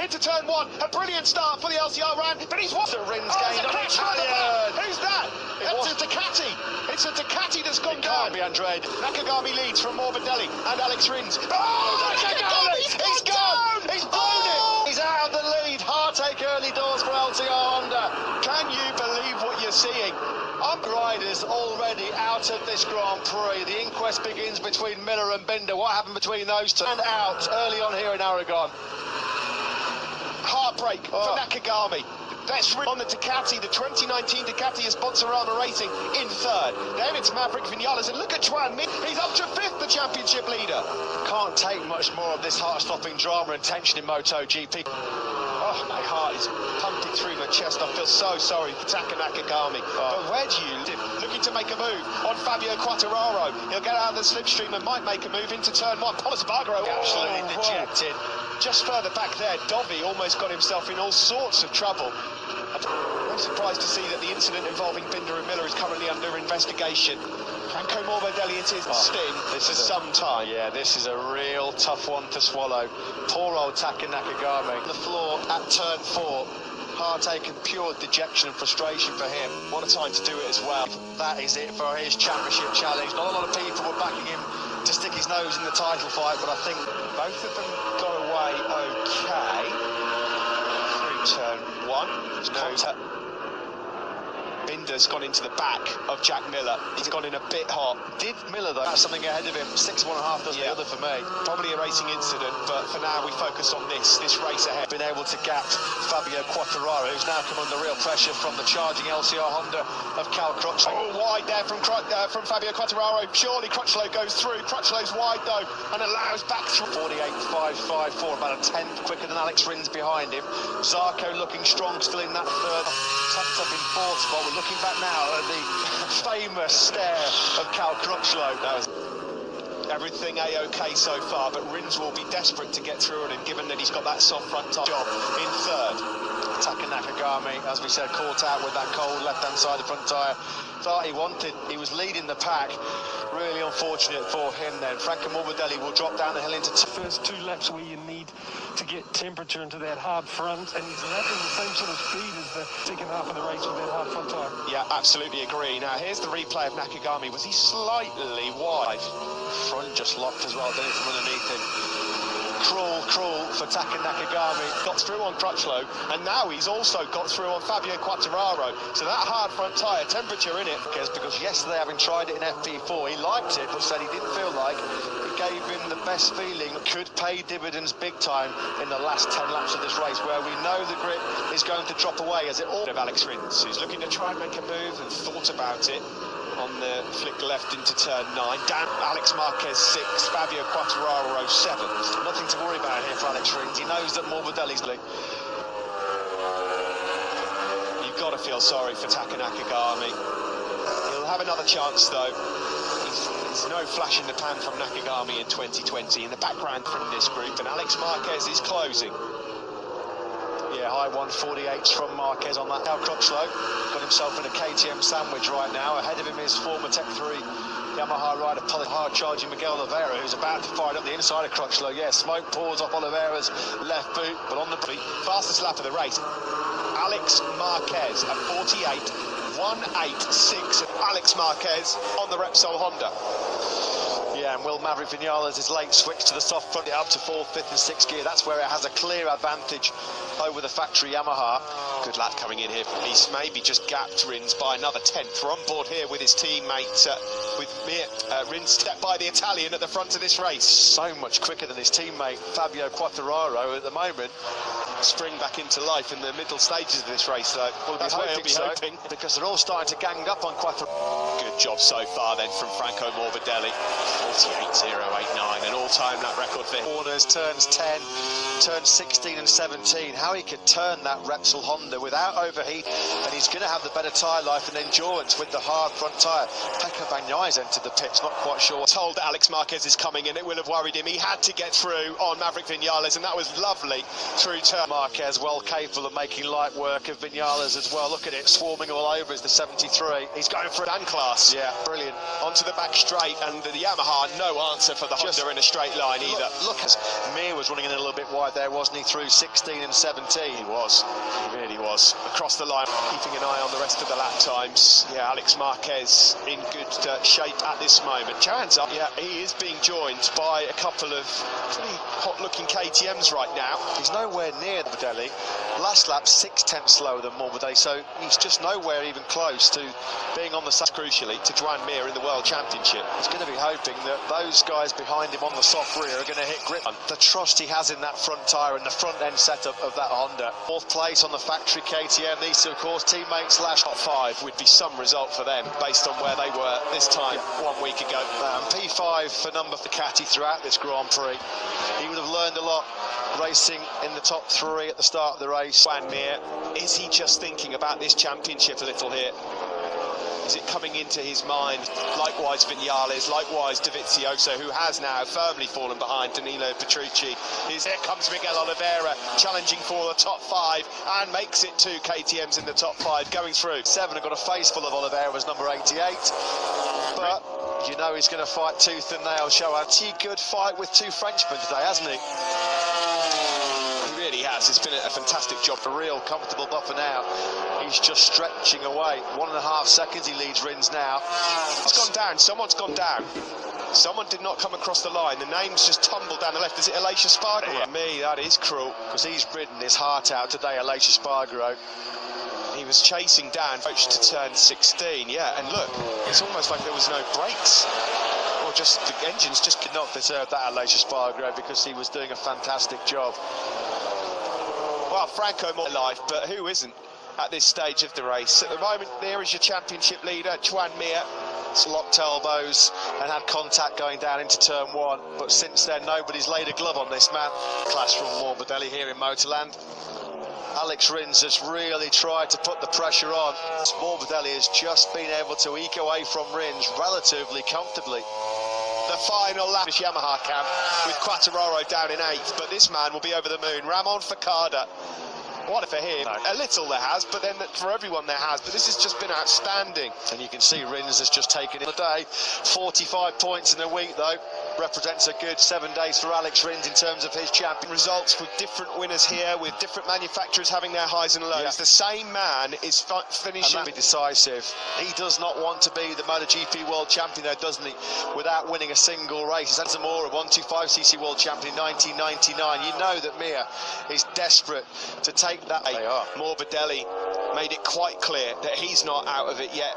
into turn one. A brilliant start for the LCR ran, but he's what? Rins gained on Italian. Who's that? It's a Ducati. It's a Ducati that's gone down. Can't be Andretti. Nakagami leads from Morbidelli and Alex Rins. Oh, Nakagami's gone! He's blown it! He's out of the lead. Heartache early doors for LCR Honda. Can you believe what you're seeing? Riders already out of this Grand Prix. The inquest begins between Miller and Binder. What happened between those two? And out early on here in Aragon. Heartbreak for Nakagami. That's on the Ducati, the 2019 Ducati is Sponsorama Racing in third. Then it's Maverick Vinales, and look at Juan Mir. He's up to fifth, the championship leader. Can't take much more of this heart-stopping drama and tension in Moto GP. Oh, my heart is pumping through my chest. I feel so sorry for Taka Nakagami. But where do you live? Looking to make a move on Fabio Quartararo. He'll get out of the slipstream and might make a move into turn one. Polis Bargaro absolutely dejected. Just further back there, Dovi almost got himself in all sorts of trouble. I'm surprised to see that the incident involving Binder and Miller is currently under investigation. Franco Morbidelli, it is sting for some time. Yeah, this is a real tough one to swallow. Poor old Taka Nakagami. The floor at turn four. Heartache and pure dejection and frustration for him. What a time to do it as well. That is it for his championship challenge. Not a lot of people were backing him to stick his nose in the title fight, but I think both of them got away okay. Through turn one. Binder's gone into the back of Jack Miller. He's gone in a bit hot. Did Miller, though, have something ahead of him? 6.5 does the other for me. Probably a racing incident, but for now we focus on this race ahead. Been able to gap Fabio Quartararo, who's now come under real pressure from the charging LCR Honda of Cal Crutchlow. Oh, wide there from Fabio Quartararo. Surely Crutchlow goes through. Crutchlow's wide, though, and allows back through. 48.554, about a tenth quicker than Alex Rins behind him. Zarco looking strong still in that third. Tucked up in fourth spot. We're looking back now at the famous stare of Cal Crutchlow. That was everything A-OK so far, but Rins will be desperate to get through on him, given that he's got that soft front tire job in third. Taka Nakagami, as we said, caught out with that cold left-hand side of the front tyre. Thought he wanted, he was leading the pack. Really unfortunate for him then. Franco Morbidelli will drop down the hill into first two laps where you need to get temperature into that hard front, and he's lapping the same sort of speed as the second half of the race with that hard front tyre. Yeah, absolutely agree. Now here's the replay of Nakagami. Was he slightly wide? Front just locked as well, didn't it, from underneath him. Cruel for Taka Nakagami. Got through on Crutchlow, and now he's also got through on Fabio Quartararo. So that hard front tyre, temperature in it. Because yesterday, having tried it in FP4, he liked it, but said he didn't feel like it gave him the best feeling. Could pay dividends big time in the last 10 laps of this race, where we know the grip is going to drop away as it all... Of Alex Rins, who's looking to try and make a move and thought about it. On the flick left into turn 9. Down Alex Marquez 6th, Fabio Quartararo 7th. Nothing to worry about here for Alex Rins. He knows that Morbidelli's league. You've got to feel sorry for Taka Nakagami. He'll have another chance though. There's no flash in the pan from Nakagami in 2020. In the background from this group, and Alex Marquez is closing. Yeah, high 148s from Marquez on that. Now Crutchlow got himself in a KTM sandwich right now. Ahead of him is former Tech 3 Yamaha rider, hard charging Miguel Oliveira, who's about to fire up the inside of Crutchlow. Yeah, smoke pours off Oliveira's left boot, but on the fastest lap of the race. Alex Marquez at 48.186. Alex Marquez on the Repsol Honda. Yeah, and will Maverick Vinales' late switch to the soft front up to 4th, 5th and 6th gear. That's where it has a clear advantage over the factory Yamaha. Good lap coming in here. He's maybe just gapped Rins by another 10th. We're on board here with his teammate, with Rins stepped by the Italian at the front of this race. So much quicker than his teammate Fabio Quartararo at the moment. Spring back into life in the middle stages of this race, though. Well, that's what he'll be hoping, because they're all starting to gang up on Quartararo. Good job so far then from Franco Morbidelli. 48.089, an all-time lap record for him. Corners, turns 10, turns 16 and 17. How he could turn that Repsol Honda without overheat, and he's going to have the better tyre life and endurance with the hard front tyre. Pecco Bagnaia entered the pits, not quite sure. Told Alex Marquez is coming, and it will have worried him. He had to get through on Maverick Vinales, and that was lovely through turn. Marquez well capable of making light work of Vinales as well. Look at it, swarming all over is the 73. He's going for an class. Yeah, brilliant. Onto the back straight, and the Yamaha and no answer for the Honda in a straight line either. Look, as Mir was running in a little bit wide there, wasn't he, through 16 and 17? He was. He really was. Across the line, keeping an eye on the rest of the lap times. Yeah, Alex Marquez in good shape at this moment. Chance up. Yeah, he is being joined by a couple of pretty hot-looking KTMs right now. He's nowhere near Morbidelli. Last lap, 6/10 slower than Morbidelli, so he's just nowhere even close to being on the side. Crucially, to Joan Mir in the World Championship. He's going to be hoping that those guys behind him on the soft rear are going to hit grip. The trust he has in that front tyre and the front end setup of that Honda. Fourth place on the factory KTM. These two, of course, teammates last top 5 would be some result for them based on where they were this time 1 week ago. P5 for number Ducati throughout this Grand Prix. He would have learned a lot racing in the top 3 at the start of the race. Joan Mir, is he just thinking about this championship a little here? Is it coming into his mind? Likewise Vinales, likewise Dovizioso, who has now firmly fallen behind Danilo Petrucci. Here comes Miguel Oliveira, challenging for the top 5, and makes it 2 KTMs in the top 5 going through. 7 have got a face full of Oliveira's number 88, but you know he's going to fight tooth and nail. Show a good fight with 2 Frenchmen today, hasn't he? He really has. It's been a fantastic job. A real comfortable buffer now. He's just stretching away. 1.5 seconds he leads Rins now. It's gone down. Someone's gone down. Someone did not come across the line. The name's just tumbled down the left. Is it Aleix Espargaro? Yeah. Me, that is cruel. Because he's ridden his heart out today, Aleix Espargaro. He was chasing down, approached to turn 16, yeah, and look, it's almost like there was no brakes. Or just the engines just Did not deserve that, Aleix Espargaro, because he was doing a fantastic job. Well, Franco more alive, but who isn't at this stage of the race? At the moment, there is your championship leader, Joan Mir. Locked elbows and had contact going down into turn 1, but since then nobody's laid a glove on this man. Clash from Morbidelli here in Motorland. Alex Rins has really tried to put the pressure on. Morbidelli has just been able to eke away from Rins relatively comfortably. The final lap of Yamaha camp with Quartararo down in 8th, but this man will be over the moon. Ramon Facada. What for him? No. A little there has, but then for everyone there has. But this has just been outstanding. And you can see Rins has just taken it the day. 45 points in a week, though. Represents a good 7 days for Alex Rins in terms of his champion results, with different winners here, with different manufacturers having their highs and lows. Yeah. The same man is finishing. And that'll be decisive. He does not want to be the MotoGP World Champion, though, doesn't he? Without winning a single race. He's had Zamora, 125cc World Champion in 1999. You know that Mir is desperate to take that. They are. Morbidelli made it quite clear that he's not out of it yet.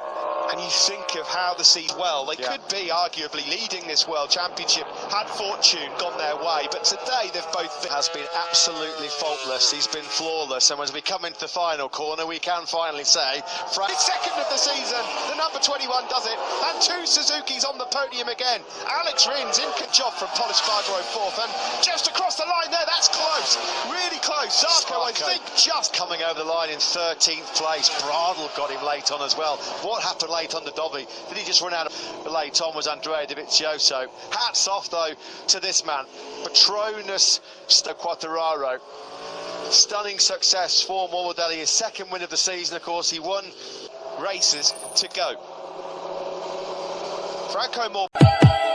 And you think of how the season, well, they could be arguably leading this World Championship had fortune gone their way, but today they've both been... Has been absolutely faultless. He's been flawless, and as we come into the final corner, we can finally say... It's second of the season, the number 21 does it, and 2 Suzukis on the podium again. Alex Rins in job from Polish Spargaro 4th, and just across the line there, that's close, really close. Zarco, I think, just coming over the line in 13th place. Bradl got him late on as well. What happened late on the Dobby? Did he just run out of late on? Was Andrea Dovizioso. Hats off though to this man, Petronas Quartararo. Stunning success for Morbidelli, his 2nd win of the season. Of course, he won races to go. Franco Morbidelli.